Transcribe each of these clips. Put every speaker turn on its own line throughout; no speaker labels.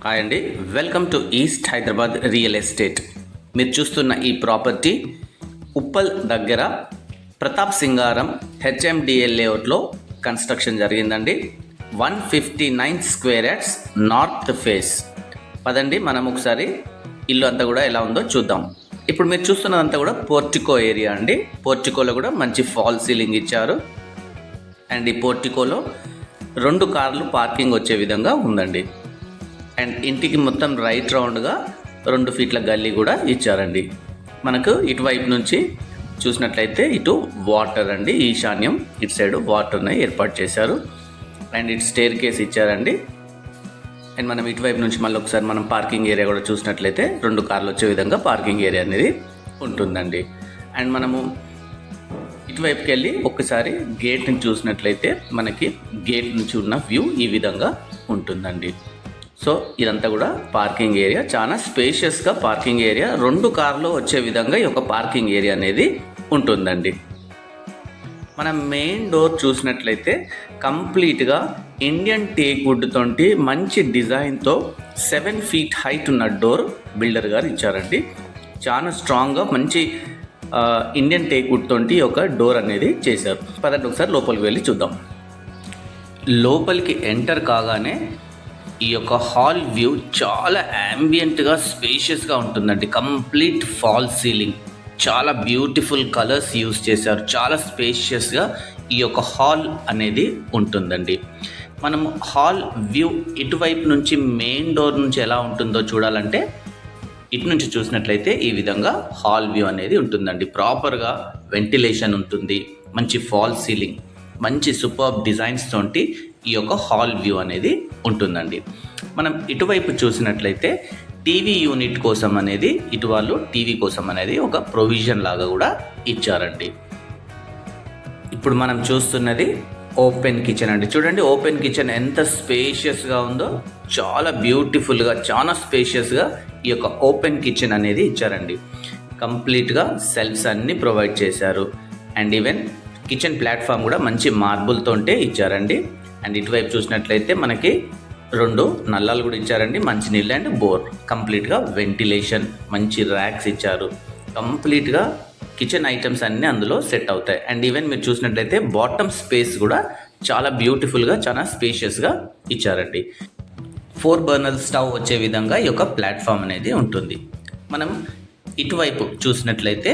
Hi అండి, welcome to east Hyderabad real estate. మీరు చూస్తున్న ఈ ప్రాపర్టీ ఉప్పల్ దగ్గర ప్రతాప్ సింగారం హెచ్ఎండిఎల్ లేఅవుట్లో కన్స్ట్రక్షన్ జరిగిందండి. 159 స్క్వేర్ యార్డ్స్ నార్త్ ఫేస్. పదండి మనం ఒకసారి ఇల్లు అంతా కూడా ఎలా ఉందో చూద్దాం. ఇప్పుడు మీరు చూస్తున్నదంతా కూడా పోర్టికో ఏరియా అండి. పోర్టికోలో కూడా మంచి ఫాల్ సీలింగ్ ఇచ్చారు. అండ్ ఈ పోర్టికోలో 2 కార్లు పార్కింగ్ వచ్చే విధంగా ఉందండి. అండ్ ఇంటికి మొత్తం రైట్ రౌండ్గా 2 ఫీట్ల గల్లీ కూడా ఇచ్చారండి. మనకు ఇటువైపు నుంచి చూసినట్లయితే ఇటు వాటర్ అండి, ఈశాన్యం ఇటు సైడ్ వాటర్ని ఏర్పాటు చేశారు. అండ్ ఇటు స్టేర్ కేస్ ఇచ్చారండి. అండ్ మనం ఇటువైపు నుంచి మళ్ళీ ఒకసారి మనం పార్కింగ్ ఏరియా కూడా చూసినట్లయితే 2 కార్లు వచ్చే విధంగా పార్కింగ్ ఏరియా అనేది ఉంటుందండి. అండ్ మనము ఇటువైపుకి వెళ్ళి ఒక్కసారి గేట్ని చూసినట్లయితే మనకి గేట్ నుంచి ఉన్న వ్యూ ఈ విధంగా ఉంటుందండి. సో ఇదంతా కూడా పార్కింగ్ ఏరియా, చాలా స్పేషియస్గా పార్కింగ్ ఏరియా, 2 కార్లు వచ్చే విధంగా ఈ యొక్క పార్కింగ్ ఏరియా అనేది ఉంటుందండి. మనం మెయిన్ డోర్ చూసినట్లయితే కంప్లీట్గా ఇండియన్ టేక్ వుడ్ తోటి మంచి డిజైన్తో 7 ఫీట్ హైట్ ఉన్న డోర్ బిల్డర్ గారు ఇచ్చారండి. చాలా స్ట్రాంగ్గా మంచి ఇండియన్ టేక్ వుడ్ తోటి ఒక డోర్ అనేది చేశారు. పదండి ఒకసారి లోపలికి వెళ్ళి చూద్దాం. లోపలికి ఎంటర్ కాగానే ఈ యొక్క హాల్ వ్యూ చాలా యాంబియంట్గా స్పేషియస్గా ఉంటుందండి. కంప్లీట్ ఫాల్ సీలింగ్, చాలా బ్యూటిఫుల్ కలర్స్ యూస్ చేశారు. చాలా స్పేషియస్గా ఈ యొక్క హాల్ అనేది ఉంటుందండి. మనం హాల్ వ్యూ ఇటువైపు నుంచి మెయిన్ డోర్ నుంచి ఎలా ఉంటుందో చూడాలంటే ఇటు నుంచి చూసినట్లయితే ఈ విధంగా హాల్ వ్యూ అనేది ఉంటుందండి. ప్రాపర్గా వెంటిలేషన్ ఉంటుంది, మంచి ఫాల్ సీలింగ్, మంచి సూపర్బ్ డిజైన్స్ తోటి ఈ యొక్క హాల్ వ్యూ అనేది ఉంటుందండి. మనం ఇటువైపు చూసినట్లయితే టీవీ యూనిట్ కోసం అనేది ఇటు వాళ్ళు టీవీ కోసం అనేది ఒక ప్రొవిజన్ లాగా కూడా ఇచ్చారండి. ఇప్పుడు మనం చూస్తున్నది ఓపెన్ కిచెన్ అండి. చూడండి ఓపెన్ కిచెన్ ఎంత స్పేషియస్గా ఉందో, చాలా బ్యూటిఫుల్గా, చాలా స్పేషియస్గా ఈ యొక్క ఓపెన్ కిచెన్ అనేది ఇచ్చారండి. కంప్లీట్గా సెల్ఫ్స్ అన్నీ ప్రొవైడ్ చేశారు. అండ్ ఈవెన్ కిచెన్ ప్లాట్ఫామ్ కూడా మంచి మార్బుల్తోటే ఇచ్చారండి. అండ్ ఇటువైపు చూసినట్లయితే మనకి 2 నల్లాలు కూడా ఇచ్చారండి, మంచినీళ్ళు అండ్ బోర్. కంప్లీట్గా వెంటిలేషన్, మంచి ర్యాక్స్ ఇచ్చారు. కంప్లీట్గా కిచెన్ ఐటమ్స్ అన్నీ అందులో సెట్ అవుతాయి. అండ్ ఈవెన్ మీరు చూసినట్లయితే బాటమ్ స్పేస్ కూడా చాలా బ్యూటిఫుల్గా, చాలా స్పేషియస్గా ఇచ్చారండి. 4 బర్నర్ స్టవ్ వచ్చే విధంగా ఈ యొక్క ప్లాట్ఫామ్ అనేది ఉంటుంది. మనం ఇటువైపు చూసినట్లయితే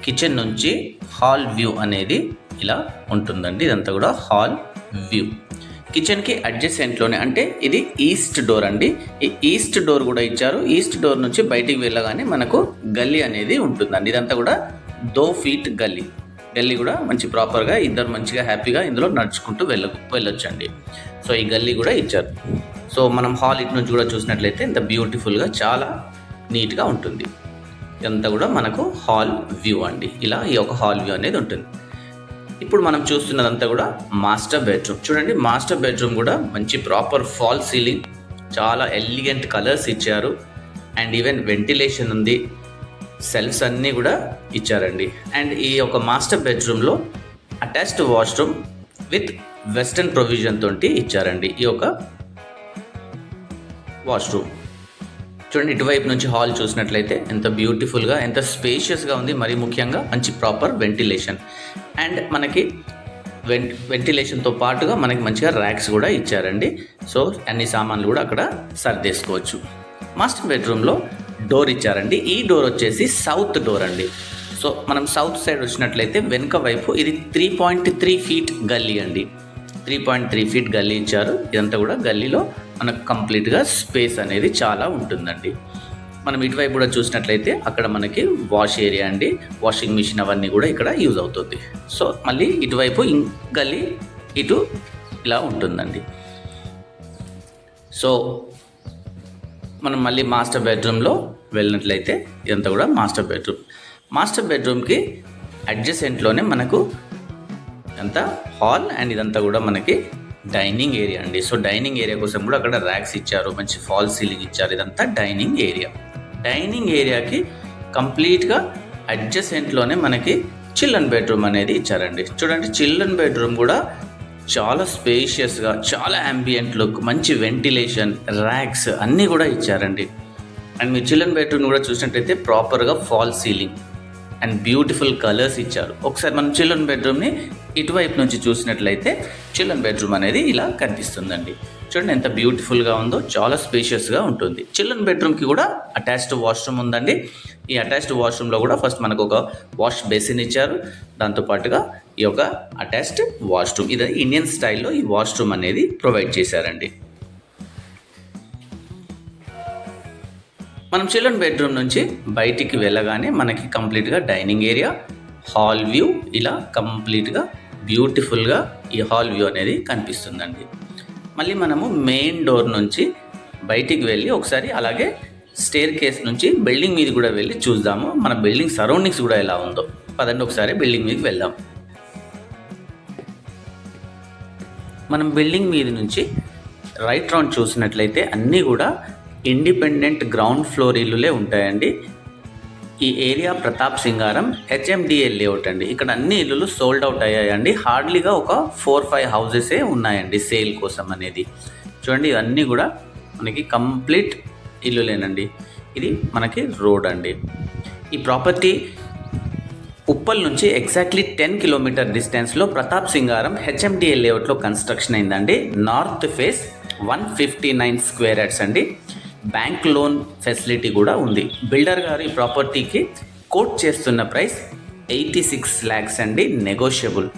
కిచెన్ నుంచి హాల్ వ్యూ అనేది ఇలా ఉంటుందండి. ఇదంతా కూడా హాల్ వ్యూ. కిచెన్కి అడ్జసెంట్లోనే, అంటే ఇది ఈస్ట్ డోర్ అండి. ఈ ఈస్ట్ డోర్ కూడా ఇచ్చారు. ఈస్ట్ డోర్ నుంచి బయటికి వెళ్ళగానే మనకు గల్లీ అనేది ఉంటుందండి. ఇదంతా కూడా 2 ఫీట్ గల్లీ కూడా మంచి ప్రాపర్గా ఇద్దరు మంచిగా హ్యాపీగా ఇందులో నడుచుకుంటూ వెళ్ళొచ్చండి. సో ఈ గల్లీ కూడా ఇచ్చారు. సో మనం హాల్ ఇటు నుంచి కూడా చూసినట్లయితే ఇంత బ్యూటిఫుల్గా చాలా నీట్గా ఉంటుంది. ఇదంతా కూడా మనకు హాల్ వ్యూ అండి. ఇలా ఈ యొక్క హాల్ వ్యూ అనేది ఉంటుంది. ఇప్పుడు మనం చూస్తున్నదంతా కూడా మాస్టర్ బెడ్రూమ్. చూడండి మాస్టర్ బెడ్రూమ్ కూడా మంచి ప్రాపర్ ఫాల్ సీలింగ్, చాలా ఎలిగెంట్ కలర్స్ ఇచ్చారు. అండ్ ఈవెన్ వెంటిలేషన్ ఉంది, సెల్ఫ్స్ అన్నీ కూడా ఇచ్చారండి. అండ్ ఈ యొక్క మాస్టర్ బెడ్రూమ్లో attached washroom with western provision తోటి ఇచ్చారండి ఈ యొక్క వాష్రూమ్. చూడండి ఇటువైపు నుంచి హాల్ చూసినట్లయితే ఎంత బ్యూటిఫుల్గా, ఎంత స్పేషియస్గా ఉంది. మరి ముఖ్యంగా మంచి ప్రాపర్ వెంటిలేషన్. అండ్ మనకి వెంటిలేషన్తో పాటుగా మనకి మంచిగా ర్యాక్స్ కూడా ఇచ్చారండి. సో అన్ని సామాన్లు కూడా అక్కడ సర్దేసుకోవచ్చు. మాస్టర్ బెడ్రూమ్లో డోర్ ఇచ్చారండి. ఈ డోర్ వచ్చేసి సౌత్ డోర్ అండి. సో మనం సౌత్ సైడ్ వచ్చినట్లయితే వెనుక వైపు ఇది 3.3 ఫీట్ గల్లీ అండి. 3.3 ఫీట్ గల్లీ ఇచ్చారు. ఇదంతా కూడా గల్లీలో మనకు కంప్లీట్గా స్పేస్ అనేది చాలా ఉంటుందండి. మనం ఇటువైపు కూడా చూసినట్లయితే అక్కడ మనకి వాష్ ఏరియా అండి, వాషింగ్ మిషన్ అవన్నీ కూడా ఇక్కడ యూజ్ అవుతుంది. సో మళ్ళీ ఇటువైపు గల్లీ ఇటు ఇలా ఉంటుందండి. సో మనం మళ్ళీ మాస్టర్ బెడ్రూమ్లో వెళ్ళినట్లయితే ఇదంతా కూడా మాస్టర్ బెడ్రూమ్. మాస్టర్ బెడ్రూమ్కి అడ్జసెంట్లోనే మనకు అంతా హాల్ అండ్ ఇదంతా కూడా మనకి డైనింగ్ ఏరియా అండి. సో డైనింగ్ ఏరియా కోసం కూడా అక్కడ ర్యాక్స్ ఇచ్చారు, మంచి ఫాల్ సీలింగ్ ఇచ్చారు. ఇదంతా డైనింగ్ ఏరియా. డైనింగ్ ఏరియాకి కంప్లీట్గా అడ్జసెంట్లోనే మనకి చిల్డ్రన్ బెడ్రూమ్ అనేది ఇచ్చారండి. చూడండి చిల్డ్రన్ బెడ్రూమ్ కూడా చాలా స్పేషియస్గా, చాలా యాంబియంట్ లుక్, మంచి వెంటిలేషన్, ర్యాక్స్ అన్నీ కూడా ఇచ్చారండి. అండ్ మీ చిల్డ్రన్ బెడ్రూమ్ కూడా చూసినట్టయితే ప్రాపర్గా fall ceiling and beautiful colours ఇచ్చారు. ఒకసారి మనం చిల్డ్రన్ బెడ్రూమ్ని ఇటువైపు నుంచి చూసినట్లయితే చిల్డ్రన్ బెడ్రూమ్ అనేది ఇలా కనిపిస్తుందండి. చూడండి ఎంత బ్యూటిఫుల్గా ఉందో, చాలా స్పేషియస్గా ఉంటుంది. చిల్డ్రన్ బెడ్రూమ్కి కూడా అటాచ్డ్ వాష్రూమ్ ఉందండి. ఈ అటాచ్డ్ వాష్రూమ్లో కూడా ఫస్ట్ మనకు ఒక వాష్ బేసిన్ ఇచ్చారు, దాంతోపాటుగా ఈ యొక్క అటాచ్డ్ వాష్రూమ్, ఇది ఇండియన్ స్టైల్లో ఈ వాష్రూమ్ అనేది ప్రొవైడ్ చేశారండి. మనం చిల్డ్రన్ బెడ్రూమ్ నుంచి బయటికి వెళ్ళగానే మనకి కంప్లీట్గా డైనింగ్ ఏరియా, హాల్ వ్యూ ఇలా కంప్లీట్గా బ్యూటిఫుల్గా ఈ హాల్ వ్యూ అనేది కనిపిస్తుందండి. మళ్ళీ మనము మెయిన్ డోర్ నుంచి బయటికి వెళ్ళి ఒకసారి అలాగే స్టేర్ కేస్ నుంచి బిల్డింగ్ మీద కూడా వెళ్ళి చూద్దాము, మన బిల్డింగ్ సరౌండింగ్స్ కూడా ఎలా ఉందో. పదండి ఒకసారి బిల్డింగ్ మీదకి వెళ్దాం. మనం బిల్డింగ్ మీద నుంచి రైట్ రౌండ్ చూసినట్లయితే అన్నీ కూడా ఇండిపెండెంట్ గ్రౌండ్ ఫ్లోర్ ఇల్లులే ఉంటాయండి. ఈ ఏరియా ప్రతాప్ సింగారం హెచ్ఎండిఏ లేఅవుట్ అండి. ఇక్కడ అన్ని ఇల్లులు సోల్డ్ అవుట్ అయ్యాయండి. హార్డ్లీగా ఒక 4-5 హౌసెసే ఉన్నాయండి సేల్ కోసం అనేది. చూడండి ఇవన్నీ కూడా మనకి కంప్లీట్ ఇల్లులేనండి. ఇది మనకి రోడ్ అండి. ఈ ప్రాపర్టీ ఉప్పల్ నుంచి ఎగ్జాక్ట్లీ 10 కిలోమీటర్ డిస్టెన్స్లో ప్రతాప్ సింగారం హెచ్ఎండిఏ లేఅవుట్లో కన్స్ట్రక్షన్ అయిందండి. నార్త్ ఫేస్ 159 స్క్వేర్ యార్డ్స్ అండి. బ్యాంక్ లోన్ ఫెసిలిటీ కూడా ఉంది. బిల్డర్ గారు ఈ ప్రాపర్టీకి కోట్ చేస్తున్న ప్రైస్ 86 lakhs అండి, నెగోషియబుల్.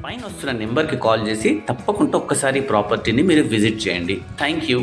పైన వస్తున్న నెంబర్కి కాల్ చేసి తప్పకుండా ఒక్కసారి ప్రాపర్టీని మీరు విజిట్ చేయండి. Thank you.